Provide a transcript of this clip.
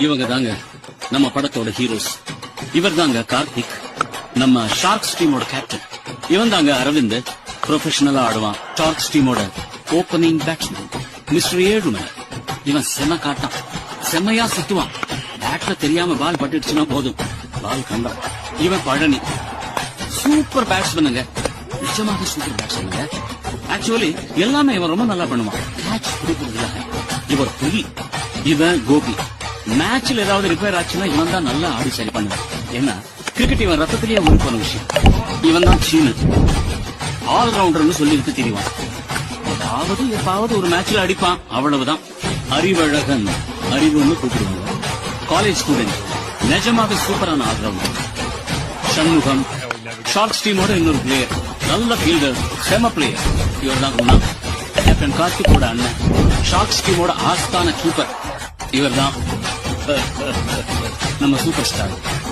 இவங்க தாங்க நம்ம படத்தோட ஹீரோஸ். இவர் தாங்க கார்த்திக், நம்ம ஷார்க்ஸ் டீமோட கேப்டன். இவன் தாங்க அரவிந்த், ப்ரொஃபஷனலா ஆடுவான் ஷார்க்ஸ் டீமோட ஓப்பனிங் பேட்ஸ்மேன். மிஸ்டர் ஏழுமலை, இவன் செம காட்டான், செம்மையா சுத்துவான். பேட்ல தெரியாம பால் பட்டுடுச்சுன்னா போதும், பால் கண்டான். இவன் பழனி, சூப்பர் பேட்ஸ்மேனுங்க, நிஜமாக சூப்பர் பேட்ஸ்மேனுங்க. ஆக்சுவலி எல்லாமே இவன் ரொம்ப நல்லா பண்ணுவான். கேட்ச் பிடிக்கிறதுல இவர் புலி. இவன் கோபி, மேட்ச்ல ஏதாவது ரிப்பேர் ஆச்சுன்னா இவன் தான் நல்லா ஆடி சரி பண்ணுவான். ஏன்னா கிரிக்கெட் இவன் ரத்தத்திலேயே உருப்பான விஷயம். இவன் தான் சீனு, ஆல்ரவுண்டர்னு சொல்லிட்டு தெரிவான். எப்பாவது ஒரு மேட்ச்ல அடிப்பான், அவ்வளவுதான். அறிவழகன், அறிவுன்னு கூப்பிடுவாங்க. காலேஜ் ஸ்டூடெண்ட், நிஜமாக சூப்பரான ஆல்ரவுண்டர். சண்முகம், ஷார்க்ஸ் டீமோட இன்னொரு பிளேயர், நல்ல ஃபீல்டர், செம பிளேயர். இவர் தான் குணா, கேப்டன் கார்த்திகோட அண்ணன், ஷார்க்ஸ் டீமோட ஆஸ்தான கீப்பர். இவர் தான் நம்ம சூப்பர் ஸ்டார்